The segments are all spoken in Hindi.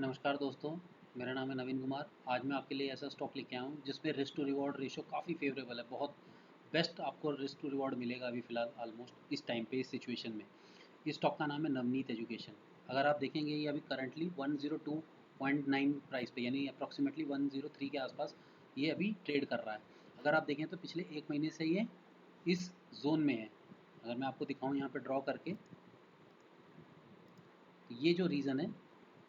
नमस्कार दोस्तों, मेरा नाम है नवीन कुमार। आज मैं आपके लिए ऐसा स्टॉक लेके आया हूँ जिसमें रिस्क टू रिवॉर्ड रेशियो काफ़ी फेवरेबल है। बहुत बेस्ट आपको रिस्क टू रिवॉर्ड मिलेगा अभी फ़िलहाल ऑलमोस्ट इस टाइम पे, इस सिचुएशन में। इस स्टॉक का नाम है नवनीत एजुकेशन। अगर आप देखेंगे ये अभी करंटली 102.9 प्राइस पे, यानी अप्रॉक्सीमेटली 103 के आसपास ये अभी ट्रेड कर रहा है। अगर आप देखें तो पिछले 1 महीने से ये इस ज़ोन में है। अगर मैं आपको दिखाऊँ यहाँ पे ड्रॉ करके, तो ये जो रीज़न है,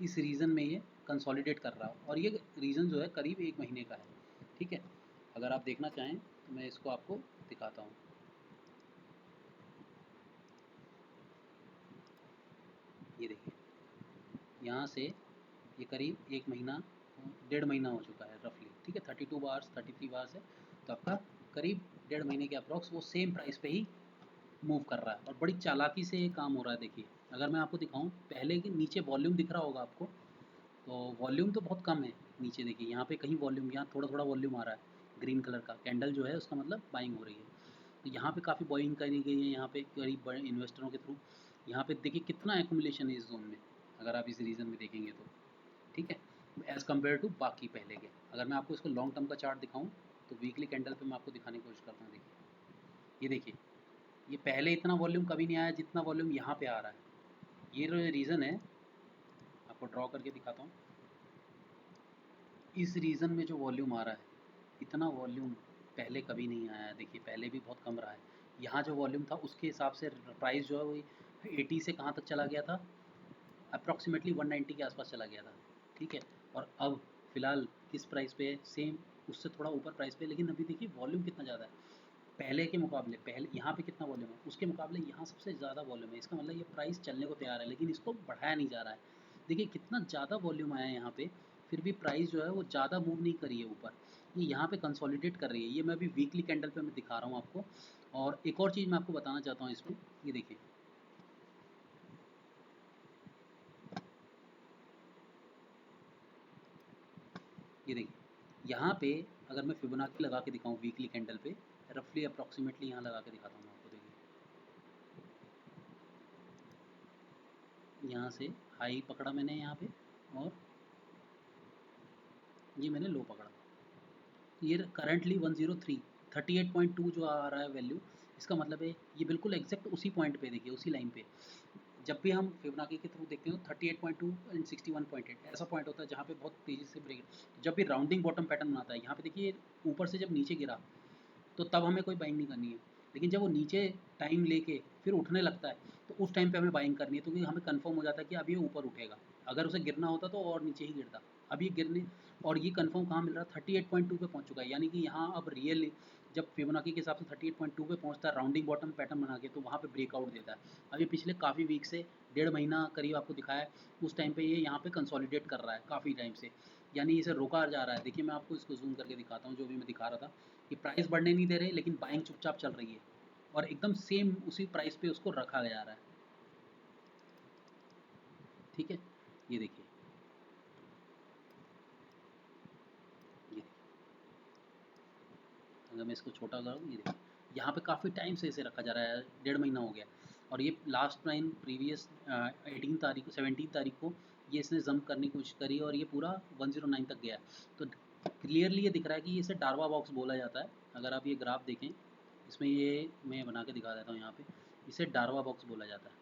इस रीज़न में ये कंसोलिडेट कर रहा है और ये रीज़न जो है करीब 1 महीने का है। ठीक है, अगर आप देखना चाहें तो मैं इसको आपको दिखाता हूँ। ये देखिए, यहाँ से ये करीब 1 महीना, 1.5 महीना हो चुका है रफली। ठीक है, 32 बार्स 33 बार्स है, तो आपका करीब 1.5 महीने के अप्रॉक्स वो सेम प्राइस पे ही मूव कर रहा है और बड़ी चालाकी से ये काम हो रहा है। देखिए, अगर मैं आपको दिखाऊँ, पहले के नीचे वॉल्यूम दिख रहा होगा आपको, तो वॉल्यूम तो बहुत कम है। नीचे देखिए, यहाँ पे कहीं वॉल्यूम, यहाँ थोड़ा थोड़ा वॉल्यूम आ रहा है। ग्रीन कलर का कैंडल जो है उसका मतलब बाइंग हो रही है। तो यहाँ पे काफ़ी बाइंग करी गई है, यहाँ पे करीब बड़े इन्वेस्टरों के थ्रू। यहाँ पे देखिए कितना एक्यूमुलेशन है इस जोन में, अगर आप इस रीजन में देखेंगे तो। ठीक है, एज़ कम्पेयर टू बाकी पहले के। अगर मैं आपको इसको लॉन्ग टर्म का चार्ट दिखाऊँ, तो वीकली कैंडल पे मैं आपको दिखाने की कोशिश करता हूँ। देखिए, ये देखिए, ये पहले इतना वॉल्यूम कभी नहीं आया जितना वॉल्यूम यहाँ पे आ रहा है। ये जो रीज़न है, आपको ड्रॉ करके दिखाता हूँ। इस रीज़न में जो वॉल्यूम आ रहा है, इतना वॉल्यूम पहले कभी नहीं आया है। देखिए, पहले भी बहुत कम रहा है। यहाँ जो वॉल्यूम था उसके हिसाब से प्राइस जो है वो 80 से कहाँ तक चला गया था, अप्रॉक्सीमेटली 190 के आसपास चला गया था। ठीक है, और अब फ़िलहाल किस प्राइस पे है, सेम उससे थोड़ा ऊपर प्राइस पे। लेकिन अभी देखिए वॉल्यूम कितना ज़्यादा है पहले के मुकाबले। पहले यहाँ पे कितना वॉल्यूम है, उसके मुकाबले यहाँ सबसे ज़्यादा वॉल्यूम है। इसका मतलब ये प्राइस चलने को तैयार है, लेकिन इसको बढ़ाया नहीं जा रहा है। देखिए कितना ज़्यादा वॉल्यूम आया है यहाँ पे, फिर भी प्राइस जो है वो ज़्यादा मूव नहीं करी है ऊपर। ये यहाँ पे कंसोलिडेट कर रही है। ये मैं अभी वीकली कैंडल पे मैं दिखा रहा हूँ आपको। और एक और चीज़ मैं आपको बताना चाहता हूँ इसमें, ये देखिए, ये देखिए, यहाँ पे अगर मैं फिबोनाची लगा के दिखाऊँ वीकली कैंडल पे, रफली अप्रॉक्सीमेटली यहाँ लगा के दिखाता हूँ मैं आपको। देखिए, यहाँ से हाई पकड़ा मैंने यहाँ पे, और ये मैंने लो पकड़ा। ये करंटली 103, 38.2 जो आ रहा है वैल्यू, इसका मतलब है ये बिल्कुल एग्जैक्ट उसी पॉइंट पे। देखिए उसी लाइन पे, जब भी हम फिबोनाची के थ्रू देखते हैं तो 38.2 एंड 61.8 ऐसा पॉइंट होता है जहाँ पे बहुत तेज़ी से ब्रेक, जब भी राउंडिंग बॉटम पैटर्न बनाता है। यहाँ पे देखिए ऊपर से जब नीचे गिरा, तो तब हमें कोई बाइंग नहीं करनी है। लेकिन जब वो नीचे टाइम लेके फिर उठने लगता है, तो उस टाइम पे हमें बाइंग करनी है, क्योंकि हमें कंफर्म हो जाता है कि अब ये ऊपर उठेगा। अगर उसे गिरना होता तो और नीचे ही गिरता। अब ये गिरने, और ये कंफर्म कहाँ मिल रहा है, 38.2 पे पहुंच चुका है। यानी कि यहाँ अब रियल, जब फिबोनाची के हिसाब से 38.2 पे पहुंचता है राउंडिंग बॉटम पैटर्न बना के, तो वहाँ पे ब्रेकआउट देता है। अभी पिछले काफ़ी वीक से, 1.5 महीना करीब आपको दिखाया है, उस टाइम पे ये यहाँ पे कंसोलिडेट कर रहा है काफ़ी टाइम से। यानी इसे रोका जा रहा है। देखिए मैं आपको इसको जूम करके दिखाता हूँ, जो भी मैं दिखा रहा था कि प्राइस बढ़ने नहीं दे रहे, लेकिन बाइंग चुपचाप चल रही है और एकदम सेम उसी प्राइस पे उसको रखा जा रहा है। ठीक है, ये देखिए, ये देखिए, अगर मैं इसको छोटा करूँ, ये देखिए, यहाँ पे काफ़ी टाइम से इसे रखा जा रहा है, 1.5 महीना हो गया। और ये लास्ट टाइम प्रीवियस 18 तारीख को, 17 तारीख को ये इसने जंप करने की कोशिश करी और ये पूरा 109 तक गया। तो क्लियरली ये दिख रहा है कि इसे डार्वा बॉक्स बोला जाता है। अगर आप ये ग्राफ देखें, इसमें ये मैं बना के दिखा देता हूँ यहाँ पे, इसे डार्वा बॉक्स बोला जाता है,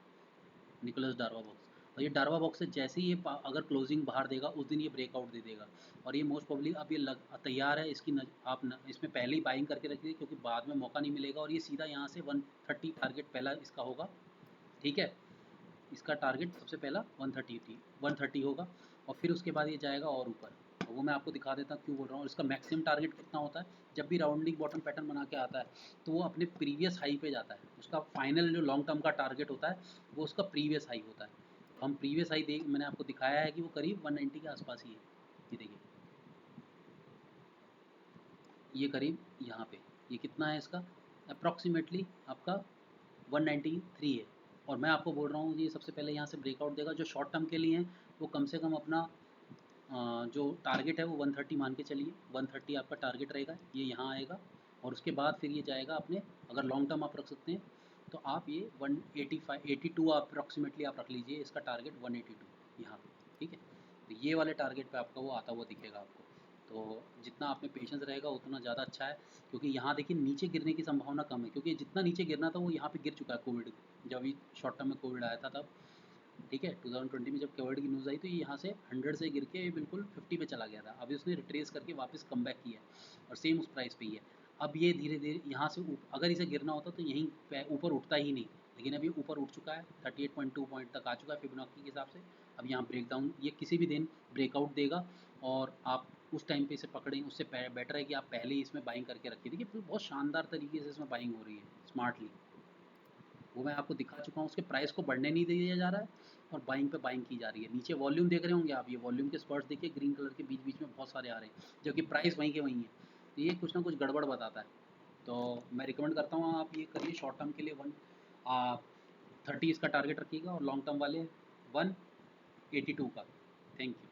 निकोलस डार्वा बॉक्स। और ये डार्वा बॉक्स से जैसे ही ये अगर क्लोजिंग बाहर देगा, उस दिन ये ब्रेकआउट दे देगा। और ये मोस्ट प्रोबेबली अब ये तैयार है। इसकी आप इसमें पहले ही बाइंग करके रखिए, क्योंकि बाद में मौका नहीं मिलेगा। और ये सीधा यहाँ से 130 टारगेट पहला इसका होगा। ठीक है, इसका टारगेट सबसे पहला 130 होगा, और फिर उसके बाद ये जाएगा और ऊपर। तो वो मैं आपको दिखा देता हूँ क्यों बोल रहा हूँ। इसका मैक्सिमम टारगेट कितना होता है, जब भी राउंडिंग बॉटम पैटर्न बना के आता है, तो वो अपने प्रीवियस हाई पे जाता है। उसका फाइनल जो लॉन्ग टर्म का टारगेट होता है, वो उसका प्रीवियस हाई होता है। तो हम प्रीवियस हाई देख, मैंने आपको दिखाया है कि वो करीब 190 के आसपास ही है। ये देखिए, ये करीब यहाँ पे, ये कितना है इसका, अप्रॉक्सीमेटली आपका 193 है। और मैं आपको बोल रहा हूँ ये सबसे पहले यहाँ से ब्रेकआउट देगा। जो शॉर्ट टर्म के लिए हैं, वो कम से कम अपना जो टारगेट है वो 130 मान के चलिए। 130 आपका टारगेट रहेगा, ये यहाँ आएगा। और उसके बाद फिर ये जाएगा अपने, अगर लॉन्ग टर्म आप रख सकते हैं तो आप ये 185 82 अप्रॉक्सीमेटली आप रख लीजिए, इसका टारगेट 182 यहाँ पे। ठीक है, तो ये वाले टारगेट पे आपका वो आता हुआ दिखेगा आपको। तो जितना आप में पेशेंस रहेगा उतना ज़्यादा अच्छा है, क्योंकि यहाँ देखिए नीचे गिरने की संभावना कम है, क्योंकि जितना नीचे गिरना था वो यहाँ पे गिर चुका है कोविड, जब अभी शॉर्ट टर्म में कोविड आया था तब। ठीक है, 2020 में जब कोविड की न्यूज़ आई तो ये यहाँ से 100 से गिर के बिल्कुल 50 पे चला गया था। अभी उसने रिट्रेस करके वापस कम बैक किया है और सेम उस प्राइस पे ही है। अब ये धीरे धीरे यहाँ से अगर इसे गिरना होता तो यहीं ऊपर उठता ही नहीं, लेकिन अभी ऊपर उठ चुका है, 38.2 पॉइंट तक आ चुका है फिबोनाची के हिसाब से। अब यहाँ ब्रेकडाउन ये किसी भी दिन ब्रेकआउट देगा और आप उस टाइम पे इसे पकड़ें, उससे बेटर है कि आप पहले ही इसमें बाइंग करके रखिए। देखिए बहुत शानदार तरीके से इसमें बाइंग हो रही है स्मार्टली, वो मैं आपको दिखा चुका हूँ। उसके प्राइस को बढ़ने नहीं दिया जा रहा है और बाइंग पे बाइंग की जा रही है। नीचे वॉल्यूम देख रहे होंगे आप, ये वॉल्यूम के स्पर्ट्स देखिए ग्रीन कलर के बीच बीच में बहुत सारे आ रहे हैं, जबकि प्राइस वहीं के वहीं है। तो ये कुछ ना कुछ गड़बड़ बताता है। तो मैं रिकमेंड करता हूँ आप ये करिए शॉर्ट टर्म के लिए 130 इसका टारगेट रखिएगा और लॉन्ग टर्म वाले 182 का। Thank you.